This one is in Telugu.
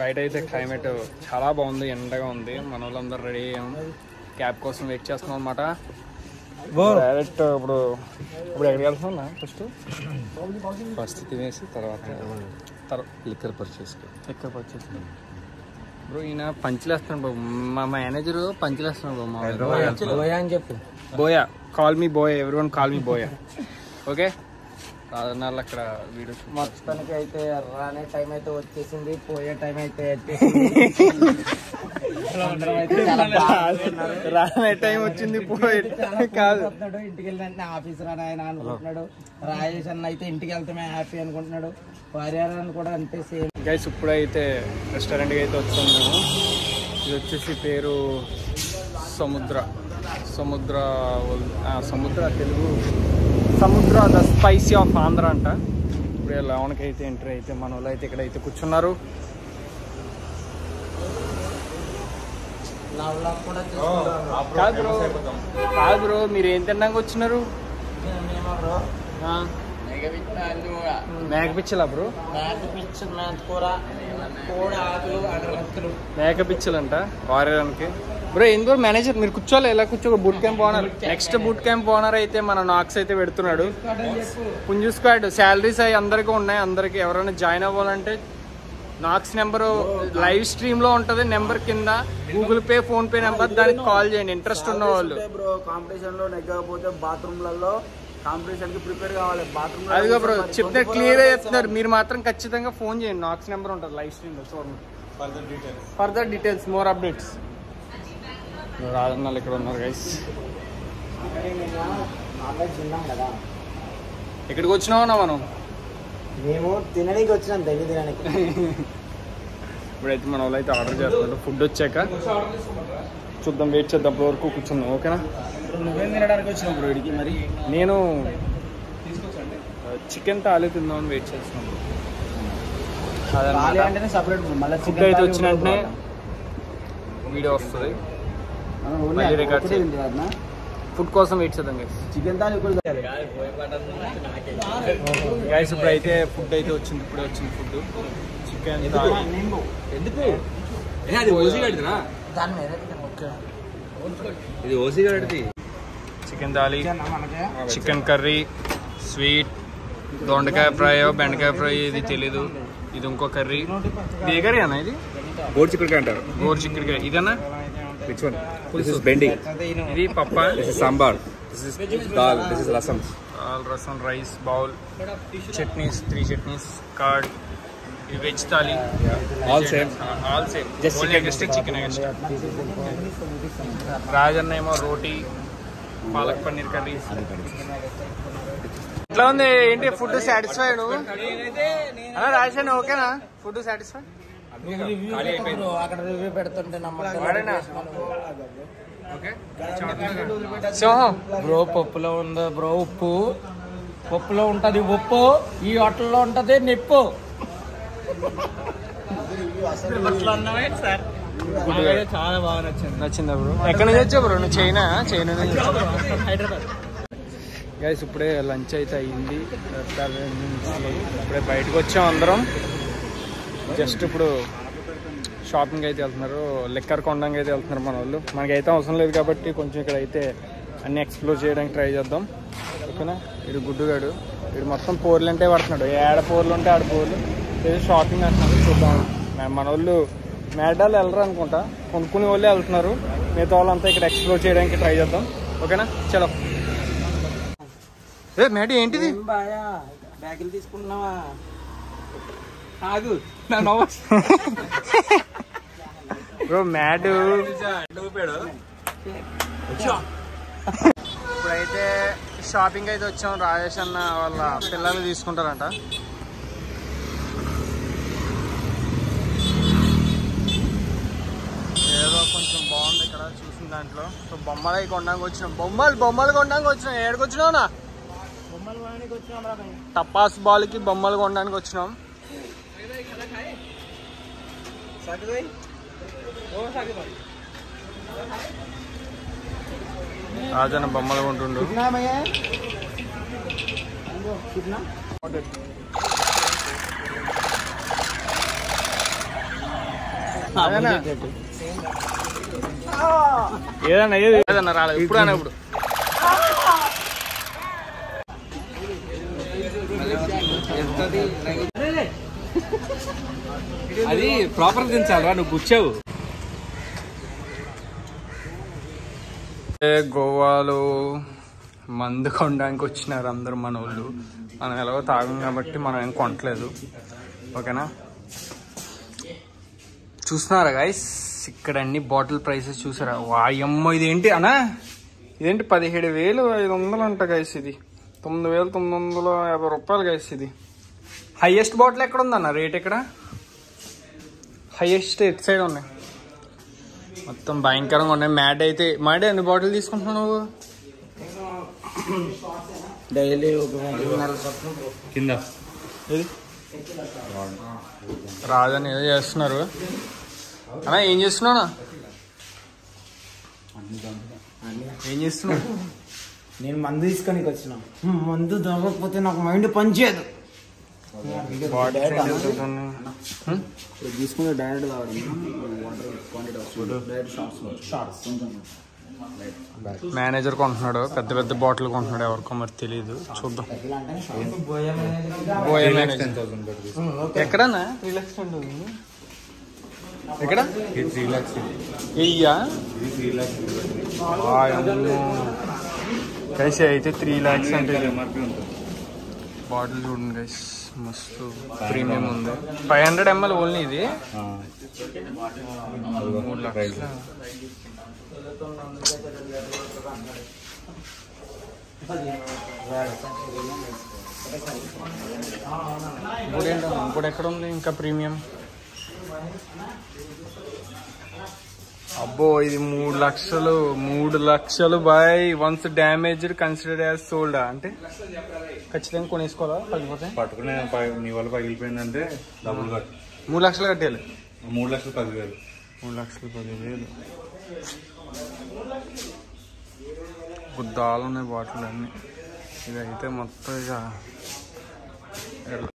బయట అయితే క్లైమేట్ చాలా బాగుంది, ఎండగా ఉంది. మన వాళ్ళందరూ రెడీ అయ్యాం, క్యాబ్ కోసం వెయిట్ చేస్తున్నాం అనమాట. డైరెక్ట్ ఇప్పుడు ఎక్కడికి వెళ్తున్నా? ఫస్ట్ తినేసి తర్వాత లిక్కర్ పర్చేస్ బ్రో. ఈయన పంచులేస్తున్నాడు బాబు, మా మేనేజర్ పంచులేస్తున్నాడు బాబు. బోయా అని చెప్పు, Boya, call me Boya, everyone call me Boya. Okay, రాజనాళ్ళు అక్కడ వీడియో మొత్తానికి అయితే రానే టైం అయితే వచ్చేసింది, పోయే టైం అయితే రానే టైం వచ్చింది, పోయే కాదు. ఇంటికి వెళ్ళిన ఆఫీస్ రాయన అనుకుంటున్నాడు, రాజేష్ అన్న అయితే ఇంటికి వెళ్తామే హ్యాపీ అనుకుంటున్నాడు, వార్యారాన్ని కూడా అంతే సేమ్. గైస్ ఇప్పుడైతే రెస్టారెంట్కి అయితే వచ్చాము మేము. ఇది వచ్చేసి పేరు సముద్ర తెలుగు సముద్ర ద స్పైసీ ఆఫ్ ఆంధ్ర అంట. ఇప్పుడు లెవెన్కి అయితే ఎంట్రీ అయితే మన వాళ్ళు అయితే ఇక్కడైతే కూర్చున్నారు. కాదు బ్రో, మీరు ఏం తిన్నాక వచ్చినారు? మేకపిచ్చలా బ్రో? మేకపిచ్చలంట వారానికి బ్రో. ఏం బ్రో మేనేజర్ మీరు కూర్చోవాలి, ఎలా కూర్చో. Boot camp owner, next boot camp owner అయితే మన నాక్స్ అయితే పెడుతున్నాడు. పుంజు స్క్వాడ్ శాలరీస్ అవి అందరికీ ఉన్నాయి. అందరికి ఎవరైనా జాయిన్ అవ్వాలంటే నాక్స్ నెంబరు లైవ్ స్ట్రీమ్ లో ఉంటది, నెంబర్ కింద Google Pay, PhonePe number, దానికి కాల్ చేయండి ఇంట్రెస్ట్ ఉన్న వాళ్ళు. కాంపిటీషన్ లో నెగ్గకపోతే బాత్రూమ్లలో కాంపిటీషన్ కి ప్రిపేర్ కావాలి. బాత్రూమ్ అదిగో బ్రో చెప్తే క్లియర్ గా చెప్తున్నారు. మీరు మాత్రం ఖచ్చితంగా ఫోన్ చేయండి, నాక్స్ నెంబర్ ఉంటుంది లైవ్ స్ట్రీమ్ లో, చూడండి. Further details, more updates. రాజన్నాళ్ళు ఇక్కడ ఉన్నారు గైస్. ఇక్కడికి వచ్చినామన్నా మనం, మేము తినడానికి వచ్చినాం, దగ్గర తినడానికి. ఇప్పుడైతే మన వాళ్ళు అయితే ఆర్డర్ చేస్తున్నారు. ఫుడ్ వచ్చాక చూద్దాం, వెయిట్ చేద్దాం, అప్పటి వరకు కూర్చుందాం. ఓకేనా? నువ్వేం తినడానికి వచ్చినావు బ్రో ఇడికి? మరి నేను చికెన్ తాలి తిందామని వెయిట్ చేస్తున్నాను. ఫుడ్ అయితే వచ్చిన వెంటనే వీడియో వస్తుంది, మళ్ళీ రికార్డ్ చేయాలి. ఫుడ్ కోసం వెయిట్ చేద్దాం గైస్. చికెన్ తాలి గైస్ ఇప్పుడు అయితే ఫుడ్ అయితే వచ్చింది, ఇప్పుడే వచ్చింది ఫుడ్. చికెన్ తాలి. ఎందుకు ఇది ఓసీ గడిది. చికెన్ తాలి, చికెన్ కర్రీ, స్వీట్, దొండకాయ ఫ్రై, బెండకాయ ఫ్రై, ఇది తెలీదు. ఇది ఇంకో కర్రీ. ఇది ఏ కర్రీ అన్న? ఇది గోరు చిక్కుడుకాయ అంటారు. గోరు చిక్కుడుకాయ. ఇదన్నా Which one? This is bendi. ఇది పప్ప. This is sambar. This is dal. This is rasam. Rasam, rice bowl, chutneys, 3 chutneys, curd. ఇది veg thali. All same. All same. Just chicken extra. Rajanna ఏమో రోటీ, పాలక్ పన్నీర్ కర్రీ. ఎట్లా ఉంది ఏంటి ఫుడ్? సాటిస్ఫైడ్ రాజన్న? ఓకేనా ఫుడ్? సాటిస్ఫైడ్? అక్కడ రివ్యూ పెడుతుంటే బ్రో పప్పులో ఉందా బ్రో ఉప్పు? పప్పులో ఉంటది ఉప్పు, ఈ హోటల్లో ఉంటది నిప్పు. చాలా బాగా నచ్చిందా బ్రో? ఎక్కడి నుంచి వచ్చావు బ్రో? నువ్వు చైనా నుంచి? హైదరాబాద్. గైస్ ఇప్పుడే లంచ్ అయితే అయ్యింది, ఇప్పుడే బయటకు వచ్చాం అందరం. జస్ట్ ఇప్పుడు షాపింగ్ అయితే వెళ్తున్నారు, లిక్కర్ కొనడానికి అయితే వెళ్తున్నారు మన వాళ్ళు. మనకైతే అవసరం లేదు కాబట్టి కొంచెం ఇక్కడ అయితే అన్ని ఎక్స్ప్లోర్ చేయడానికి ట్రై చేద్దాం. ఓకేనా? వీడు గుడ్డుగాడు, వీడు మొత్తం పోర్లు అంటే పడుతున్నాడు. ఏడ పోర్లు ఉంటే ఆడ పోర్లు. ఏదో షాపింగ్ అంటున్నారు, చూద్దాం. మన వాళ్ళు మేడాలు వెళ్ళరు అనుకుంటా, కొనుక్కునే వాళ్ళే వెళ్తున్నారు. మిగతా వాళ్ళంతా ఇక్కడ ఎక్స్ప్లోర్ చేయడానికి ట్రై చేద్దాం. ఓకేనా? చలో. ఏ మేడ ఏంటిది? బ్యాగులు తీసుకుంటున్నావా? బ్రో మ్యాడ్ ఇప్పుడైతే షాపింగ్ అయితే వచ్చాం. రాజేష్ అన్న వాళ్ళ పిల్లలు తీసుకుంటారంట. ఏదో కొంచెం బాగుంది ఇక్కడ చూసిన దాంట్లో. సో బొమ్మలు అవి కొనడానికి వచ్చినాం. బొమ్మలు కొనడానికి వచ్చినాం. ఏడికి వచ్చినావునా? టపాస్ బాల్కి బొమ్మలు కొనడానికి వచ్చినాం. రాజన్న బొమ్మలు కొంటుండు. ఏదన్నా ఏదన్నా రాలేదు ఇప్పుడు అన్న ఇప్పుడు అది ప్రాపర్ దించాలరా, నువ్వు కూర్చావు. గోవాలో మందు కొనడానికి వచ్చినారు అందరు మన వాళ్ళు. మనం ఎలాగో తాగం కాబట్టి మనం ఏం కొనట్లేదు. ఓకేనా, చూస్తున్నారా గైస్ ఇక్కడ అన్ని బాటిల్ ప్రైసెస్ చూసారా? వాయమ్మో ఇదేంటి అన్నా, ఇదేంటి 17,500 అంట గైస్. ఇది 9,950 రూపాయలు గైస్. ఇది హైయెస్ట్ బాటిల్ ఎక్కడ ఉందన్న రేట్? ఇక్కడ హైయెస్ట్ ఎట్ సైడ్ ఉన్నాయి. మొత్తం భయంకరంగా ఉన్నాయి. మ్యాడ్ ఎన్ని బాటిల్ తీసుకుంటున్నావు నువ్వు? డైలీ కింద ఏది రాదని ఏదో చేస్తున్నారు అన్నా. ఏం చేస్తున్నావు? ఏం చేస్తున్నావు? నేను మందు తీసుకొని వచ్చిన. మందు దొరకకపోతే నాకు మైండ్ పనిచేయదు. తీసుకుంటే డైరెక్ట్ మేనేజర్ కొంటున్నాడు, పెద్ద పెద్ద బాటిల్ కొంటున్నాడు. ఎవరికో మరి తెలియదు, చూద్దాం. బోయే మేనేజర్ ఎక్కడన్నా? 3 lakhs ఉంటుంది. ఎక్కడ? 3 lakhs. ఇయ్యా కైసి అయితే 3 lakhs అంటే ఎంఆర్పీ ఉంటుంది. బాటిల్ చూడండి గైస్, మస్తు ప్రీమియం ఉంది. 500 ml ఓన్లీ. ఇది 3 lakhs. ఇప్పుడు ఎక్కడ ఉంది ఇంకా ప్రీమియం? అబ్బో ఇది 3 లక్షలు by once damaged considered as sold. అంటే ఖచ్చితంగా కొనేసుకోవాలా? పగిలిపోతే పట్టుకునే నీ వల్ల పగిలిపోయిందంటే డబ్బులు కట్టు. 3 లక్షలు కట్టేయాలి. 3,10,000. 3,10,000. గుద్దాలు ఉన్నాయి బాటిల్ అన్నీ. ఇదైతే మొత్తం ఇక